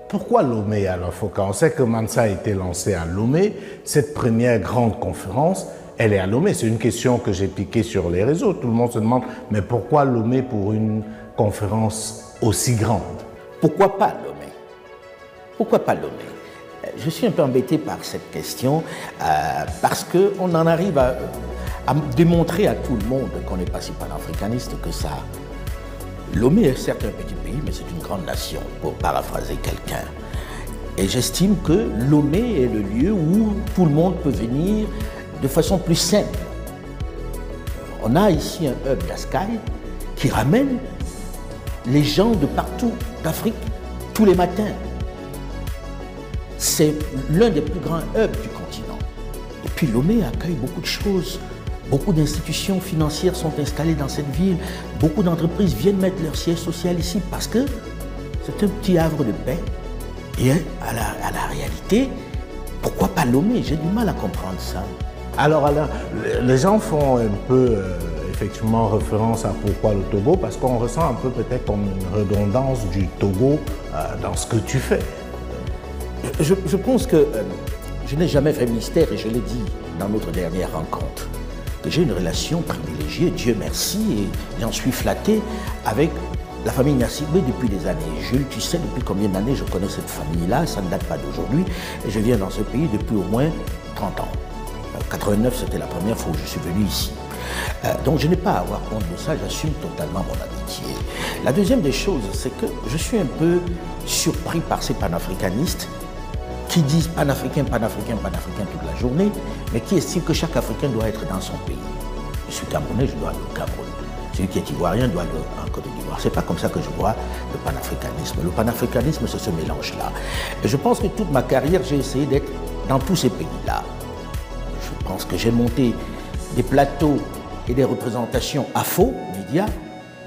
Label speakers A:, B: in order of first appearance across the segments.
A: pourquoi Lomé alors, Foka? On sait que Mansa a été lancé à Lomé. Cette première grande conférence, elle est à Lomé. C'est une question que j'ai piquée sur les réseaux. Tout le monde se demande, mais pourquoi Lomé pour une conférence aussi grande?
B: Pourquoi pas Lomé? Pourquoi pas Lomé? Je suis un peu embêté par cette question parce qu'on en arrive à démontrer à tout le monde qu'on n'est pas si panafricaniste que ça. Lomé est certes un petit pays, mais c'est une grande nation, pour paraphraser quelqu'un. Et j'estime que Lomé est le lieu où tout le monde peut venir de façon plus simple. On a ici un hub d'Askai qui ramène les gens de partout d'Afrique tous les matins. C'est l'un des plus grands hubs du continent. Et puis Lomé accueille beaucoup de choses. Beaucoup d'institutions financières sont installées dans cette ville. Beaucoup d'entreprises viennent mettre leur siège social ici parce que c'est un petit havre de paix. Et à la réalité, pourquoi pas Lomé? J'ai du mal à comprendre ça.
A: Alors Alain, les gens font un peu effectivement référence à pourquoi le Togo, parce qu'on ressent un peu peut-être comme une redondance du Togo dans ce que tu fais.
B: Je pense que je n'ai jamais fait mystère, et je l'ai dit dans notre dernière rencontre, que j'ai une relation privilégiée, Dieu merci, et j'en suis flatté avec la famille Gnassingbé depuis des années. Jules, tu sais depuis combien d'années je connais cette famille-là, ça ne date pas d'aujourd'hui, et je viens dans ce pays depuis au moins 30 ans. 89, c'était la première fois où je suis venu ici. Donc je n'ai pas à avoir honte de ça, j'assume totalement mon amitié. La deuxième des choses, c'est que je suis un peu surpris par ces panafricanistes qui disent panafricain, panafricain, panafricain toute la journée, mais qui estiment que chaque Africain doit être dans son pays. Je suis Camerounais, je dois aller au Cameroun. Celui qui est ivoirien doit aller en Côte d'Ivoire. C'est pas comme ça que je vois le panafricanisme. Le panafricanisme, c'est ce mélange-là. Et je pense que toute ma carrière, j'ai essayé d'être dans tous ces pays-là. Je pense que j'ai monté des plateaux et des représentations à faux, médias,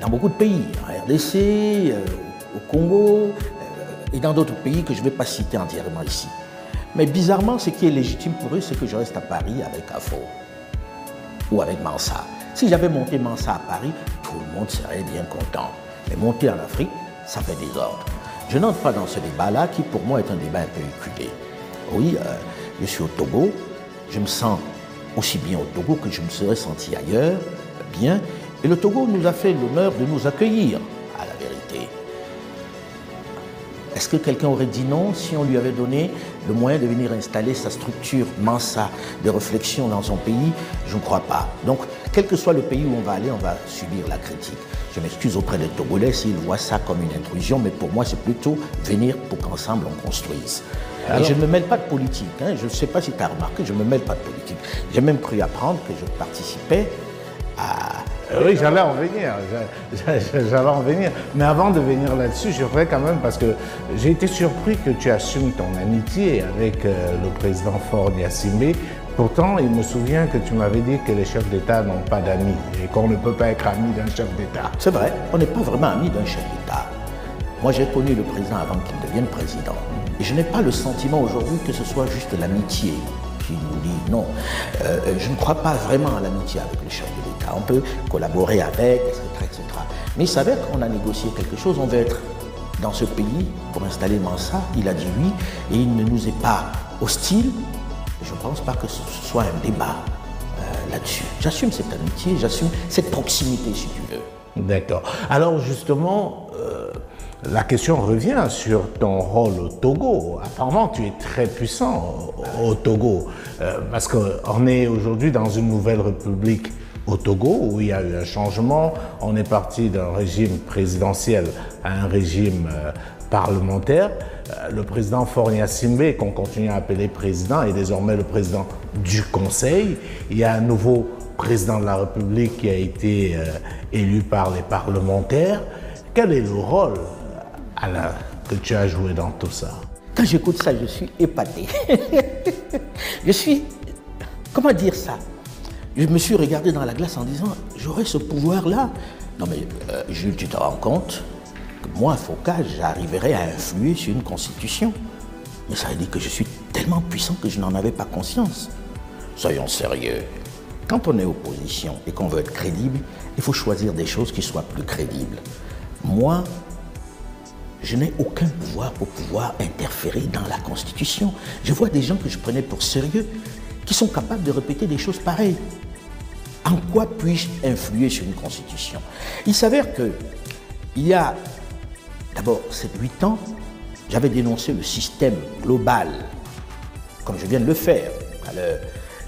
B: dans beaucoup de pays, en RDC, au Congo, et dans d'autres pays que je ne vais pas citer entièrement ici. Mais bizarrement, ce qui est légitime pour eux, c'est que je reste à Paris avec AFO ou avec Mansa. Si j'avais monté Mansa à Paris, tout le monde serait bien content. Mais monter en Afrique, ça fait désordre. Je n'entre pas dans ce débat-là, qui pour moi est un débat un peu éculé. Oui, je suis au Togo, je me sens aussi bien au Togo que je me serais senti ailleurs, bien. Et le Togo nous a fait l'honneur de nous accueillir, à la vérité. Est-ce que quelqu'un aurait dit non si on lui avait donné le moyen de venir installer sa structure Mansa de réflexion dans son pays? Je ne crois pas. Donc, quel que soit le pays où on va aller, on va subir la critique. Je m'excuse auprès des Togolais s'ils voient ça comme une intrusion, mais pour moi, c'est plutôt venir pour qu'ensemble on construise. Alors, et je ne me mêle pas de politique. Hein. Je ne sais pas si tu as remarqué, je ne me mêle pas de politique. J'ai même cru apprendre que je participais à...
A: Oui, j'allais en venir. J'allais en venir. Mais avant de venir là-dessus, je voudrais quand même, parce que j'ai été surpris que tu assumes ton amitié avec le président Faure Gnassingbé. Pourtant, il me souvient que tu m'avais dit que les chefs d'État n'ont pas d'amis et qu'on ne peut pas être ami d'un chef d'État.
B: C'est vrai, on n'est pas vraiment ami d'un chef d'État. Moi, j'ai connu le président avant qu'il devienne président. Et je n'ai pas le sentiment aujourd'hui que ce soit juste l'amitié qui nous lie. Non, je ne crois pas vraiment à l'amitié avec le chef de l'État. On peut collaborer avec, etc., etc. Mais il s'avère qu'on a négocié quelque chose. On veut être dans ce pays pour installer Mansa. Il a dit oui et il ne nous est pas hostile. Je ne pense pas que ce soit un débat là-dessus. J'assume cette amitié, j'assume cette proximité, si tu veux.
A: D'accord. Alors justement, la question revient sur ton rôle au Togo. Apparemment, tu es très puissant au Togo, parce qu'on est aujourd'hui dans une nouvelle république au Togo, où il y a eu un changement. On est parti d'un régime présidentiel à un régime parlementaire. Le président Faure Gnassingbé, qu'on continue à appeler président, est désormais le président du Conseil. Il y a un nouveau président de la République qui a été élu par les parlementaires. Quel est le rôle, Alain, que tu as joué dans tout ça?
B: Quand j'écoute ça, je suis épaté. Je suis... Comment dire ça? Je me suis regardé dans la glace en disant, j'aurais ce pouvoir-là. Non mais, Jules, tu te rends compte que moi, Foka, j'arriverais à influer sur une constitution. Mais ça veut dire que je suis tellement puissant que je n'en avais pas conscience. Soyons sérieux. Quand on est opposition et qu'on veut être crédible, il faut choisir des choses qui soient plus crédibles. Moi, je n'ai aucun pouvoir pour pouvoir interférer dans la Constitution. Je vois des gens que je prenais pour sérieux qui sont capables de répéter des choses pareilles. En quoi puis-je influer sur une Constitution? Il s'avère que, il y a d'abord 7-8 ans, j'avais dénoncé le système global, comme je viens de le faire,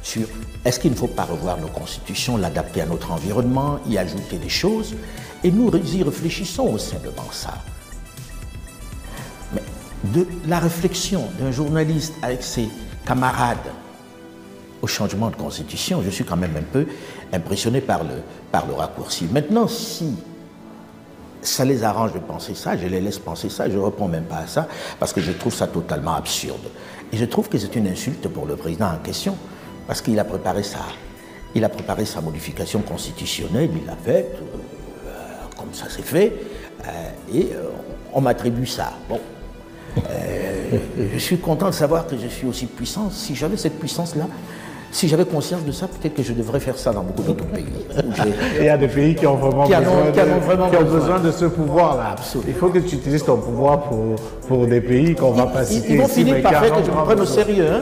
B: sur est-ce qu'il ne faut pas revoir nos constitutions, l'adapter à notre environnement, y ajouter des choses, et nous y réfléchissons au sein de Mansa. Mais de la réflexion d'un journaliste avec ses camarades au changement de constitution, je suis quand même un peu impressionné par le raccourci. Maintenant, si ça les arrange de penser ça, je les laisse penser ça, je ne réponds même pas à ça, parce que je trouve ça totalement absurde. Et je trouve que c'est une insulte pour le président en question, parce qu'il a préparé sa modification constitutionnelle, il l'a faite, comme ça s'est fait, et on m'attribue ça. Bon, je suis content de savoir que je suis aussi puissant. Si j'avais cette puissance-là, si j'avais conscience de ça, peut-être que je devrais faire ça dans beaucoup d'autres pays.
A: Il y a des pays qui ont vraiment besoin de ce pouvoir-là. Il faut que tu utilises ton pouvoir pour des pays qu'on ne va pas citer.
B: Ils vont finir par faire que je me prenne au sérieux. Hein?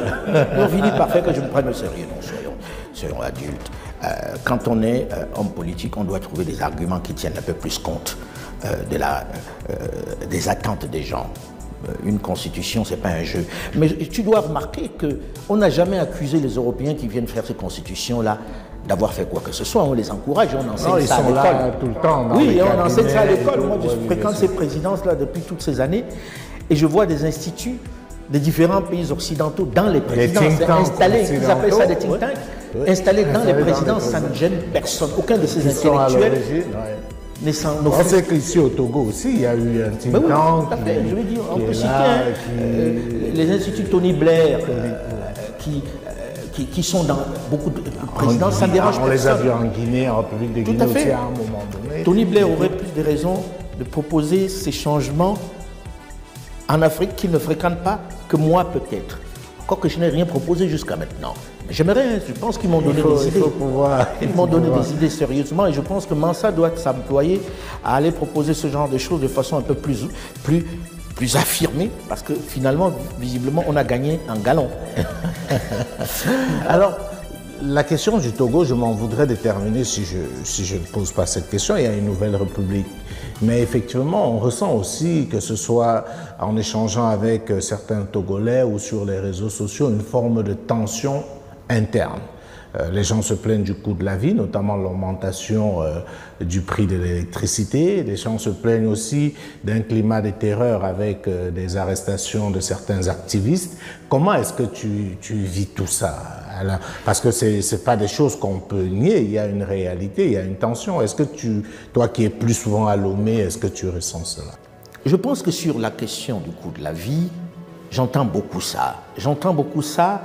B: Ils vont finir par faire que je me prenne au sérieux. Non, soyons adultes. Quand on est homme politique, on doit trouver des arguments qui tiennent un peu plus compte des attentes des gens. Une constitution, ce n'est pas un jeu. Mais tu dois remarquer qu'on n'a jamais accusé les Européens qui viennent faire ces constitutions-là d'avoir fait quoi que ce soit. On les encourage, on enseigne ça à l'école.
A: Tout le temps.
B: Oui, on enseigne ça à l'école. Moi, je fréquente ces présidences-là depuis toutes ces années et je vois des instituts des différents pays occidentaux dans les présidences installés, ils appellent ça des think tanks, installés dans les présidences, ça ne gêne personne. Aucun de ces intellectuels.
A: On sait qu'ici au Togo aussi, il y a eu un think tank.
B: Je veux dire, on peut citer les instituts Tony Blair, qui sont dans beaucoup de présidences, ça ne dérange pas.
A: On les a vus en Guinée, en République de Guinée aussi à un moment donné.
B: Tony Blair aurait plus de raisons de proposer ces changements en Afrique qu'il ne fréquente pas que moi peut-être. Encore que je n'ai rien proposé jusqu'à maintenant. J'aimerais, je pense qu'ils m'ont donné des idées. Ils m'ont donné des idées sérieusement et je pense que Mansa doit s'employer à aller proposer ce genre de choses de façon un peu plus affirmée parce que finalement, visiblement, on a gagné un galon.
A: Alors, la question du Togo, je m'en voudrais déterminer si je ne pose pas cette question. Il y a une nouvelle république. Mais effectivement, on ressent aussi, que ce soit en échangeant avec certains Togolais ou sur les réseaux sociaux, une forme de tension interne. Les gens se plaignent du coût de la vie, notamment l'augmentation du prix de l'électricité. Les gens se plaignent aussi d'un climat de terreur avec des arrestations de certains activistes. Comment est-ce que tu vis tout ça? Parce que ce n'est pas des choses qu'on peut nier, il y a une réalité, il y a une tension. Est-ce que toi qui es plus souvent à Lomé, est-ce que tu ressens cela?
B: Je pense que sur la question du coût de la vie, j'entends beaucoup ça. J'entends beaucoup ça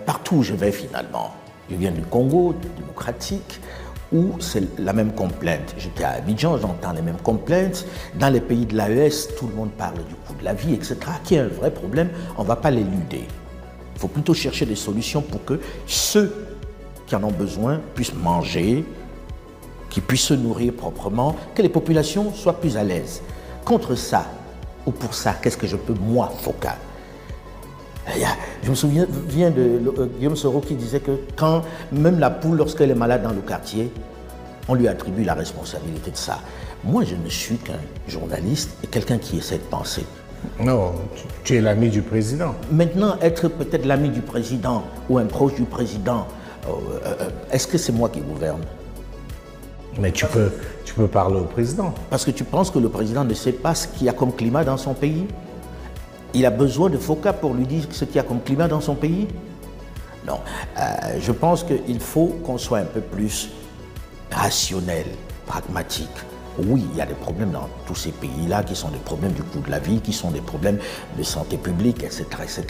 B: partout où je vais finalement. Je viens du Congo démocratique, où c'est la même complainte. J'étais à Abidjan, j'entends les mêmes complaintes. Dans les pays de l'AES, tout le monde parle du coût de la vie, etc., qui est un vrai problème. On ne va pas l'éluder. Il faut plutôt chercher des solutions pour que ceux qui en ont besoin puissent manger, qu'ils puissent se nourrir proprement, que les populations soient plus à l'aise. Contre ça, ou pour ça, qu'est-ce que je peux, moi, Foka? Je me souviens de Guillaume Soro qui disait que quand même la poule, lorsqu'elle est malade dans le quartier, on lui attribue la responsabilité de ça. Moi, je ne suis qu'un journaliste et quelqu'un qui essaie de penser.
A: Non, tu es l'ami du président.
B: Maintenant, être peut-être l'ami du président ou un proche du président, est-ce que c'est moi qui gouverne?
A: Mais tu peux parler au président.
B: Parce que tu penses que le président ne sait pas ce qu'il y a comme climat dans son pays? Il a besoin de Foka pour lui dire ce qu'il y a comme climat dans son pays? Non. Je pense qu'il faut qu'on soit un peu plus rationnel, pragmatique. Oui, il y a des problèmes dans tous ces pays-là qui sont des problèmes du coût de la vie, qui sont des problèmes de santé publique, etc., etc.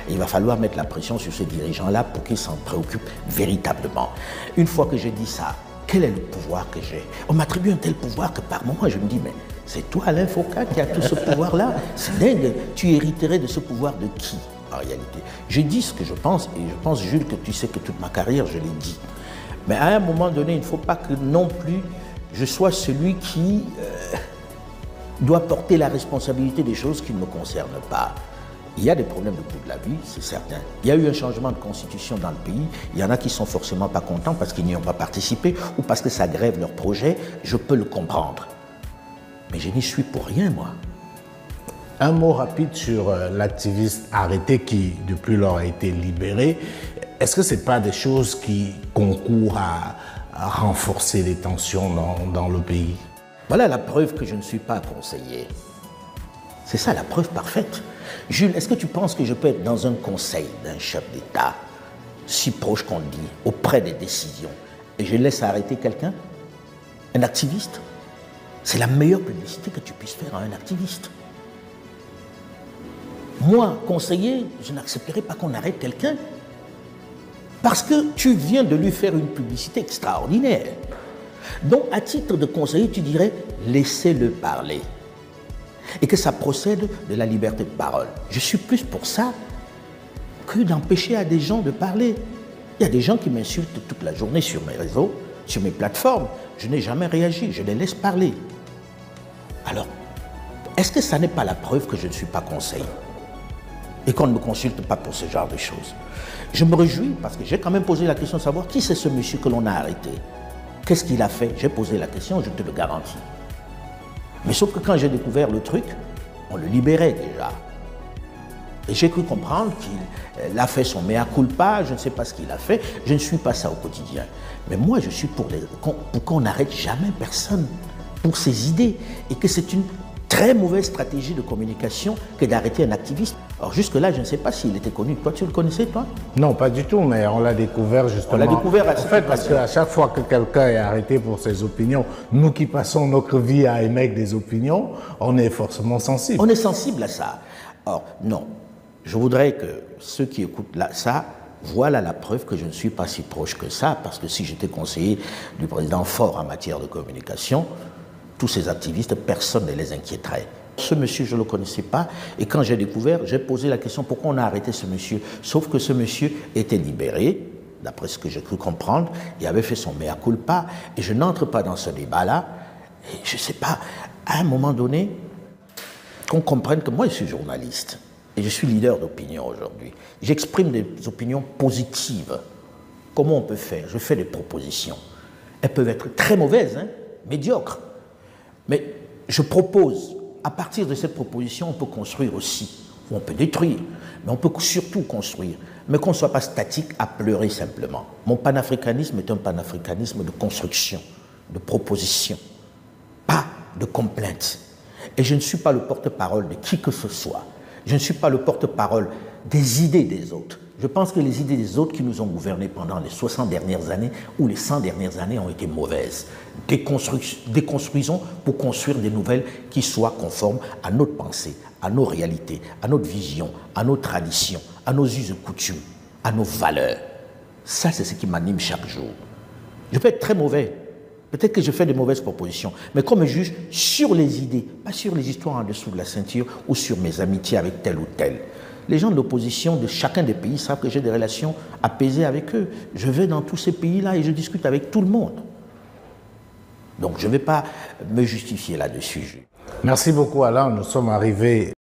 B: Et il va falloir mettre la pression sur ces dirigeants-là pour qu'ils s'en préoccupent véritablement. Une fois que j'ai dit ça, quel est le pouvoir que j'ai? On m'attribue un tel pouvoir que par moment, je me dis, mais c'est toi, Alain Foka, qui a tout ce pouvoir-là? C'est dingue. Tu hériterais de ce pouvoir de qui, en réalité? Je dis ce que je pense, et je pense, Jules, que tu sais que toute ma carrière, je l'ai dit. Mais à un moment donné, il ne faut pas que non plus je sois celui qui doit porter la responsabilité des choses qui ne me concernent pas. Il y a des problèmes de coût de la vie, c'est certain. Il y a eu un changement de constitution dans le pays. Il y en a qui ne sont forcément pas contents parce qu'ils n'y ont pas participé ou parce que ça grève leur projet. Je peux le comprendre. Mais je n'y suis pour rien, moi.
A: Un mot rapide sur l'activiste arrêté qui, depuis lors, a été libéré. Est-ce que ce n'est pas des choses qui concourent à renforcer les tensions dans le pays?
B: Voilà la preuve que je ne suis pas conseiller. C'est ça la preuve parfaite. Jules, est-ce que tu penses que je peux être dans un conseil d'un chef d'État, si proche qu'on dit, auprès des décisions, et je laisse arrêter quelqu'un? Un activiste? C'est la meilleure publicité que tu puisses faire à un activiste. Moi, conseiller, je n'accepterai pas qu'on arrête quelqu'un parce que tu viens de lui faire une publicité extraordinaire. Donc, à titre de conseiller, tu dirais, laissez-le parler. Et que ça procède de la liberté de parole. Je suis plus pour ça que d'empêcher à des gens de parler. Il y a des gens qui m'insultent toute la journée sur mes réseaux, sur mes plateformes. Je n'ai jamais réagi, je les laisse parler. Alors, est-ce que ça n'est pas la preuve que je ne suis pas conseiller et qu'on ne me consulte pas pour ce genre de choses? Je me réjouis parce que j'ai quand même posé la question de savoir qui c'est ce monsieur que l'on a arrêté. Qu'est-ce qu'il a fait? J'ai posé la question, je te le garantis. Mais sauf que quand j'ai découvert le truc, on le libérait déjà. Et j'ai cru comprendre qu'il a fait son mea culpa, je ne sais pas ce qu'il a fait, je ne suis pas ça au quotidien. Mais moi, je suis pour qu'on n'arrête jamais personne pour ses idées et que c'est une très mauvaise stratégie de communication que d'arrêter un activiste. Alors jusque-là, je ne sais pas s'il était connu. Toi, tu le connaissais, toi?
A: Non, pas du tout, mais on l'a découvert justement.
B: On l'a découvert
A: en fait, parce qu'à chaque fois que quelqu'un est arrêté pour ses opinions, nous qui passons notre vie à émettre des opinions, on est forcément sensible.
B: On est sensible à ça. Or, non. Je voudrais que ceux qui écoutent là, ça, voilà la preuve que je ne suis pas si proche que ça, parce que si j'étais conseiller du président fort en matière de communication, tous ces activistes, personne ne les inquiéterait. Ce monsieur, je ne le connaissais pas, et quand j'ai découvert, j'ai posé la question pourquoi on a arrêté ce monsieur, sauf que ce monsieur était libéré, d'après ce que j'ai cru comprendre, il avait fait son mea culpa, et je n'entre pas dans ce débat-là, et je ne sais pas, à un moment donné, qu'on comprenne que moi je suis journaliste, et je suis leader d'opinion aujourd'hui. J'exprime des opinions positives. Comment on peut faire? Je fais des propositions. Elles peuvent être très mauvaises, hein, médiocres. Mais je propose, à partir de cette proposition, on peut construire aussi, ou on peut détruire, mais on peut surtout construire, mais qu'on ne soit pas statique à pleurer simplement. Mon panafricanisme est un panafricanisme de construction, de proposition, pas de complainte. Et je ne suis pas le porte-parole de qui que ce soit. Je ne suis pas le porte-parole des idées des autres. Je pense que les idées des autres qui nous ont gouvernés pendant les 60 dernières années ou les 100 dernières années ont été mauvaises. Déconstruisons pour construire des nouvelles qui soient conformes à notre pensée, à nos réalités, à notre vision, à nos traditions, à nos us et coutumes, à nos valeurs. Ça, c'est ce qui m'anime chaque jour. Je peux être très mauvais. Peut-être que je fais de mauvaises propositions, mais qu'on me juge sur les idées, pas sur les histoires en dessous de la ceinture ou sur mes amitiés avec tel ou tel. Les gens de l'opposition de chacun des pays savent que j'ai des relations apaisées avec eux. Je vais dans tous ces pays-là et je discute avec tout le monde. Donc je ne vais pas me justifier là-dessus.
A: Merci beaucoup Alain. Nous sommes arrivés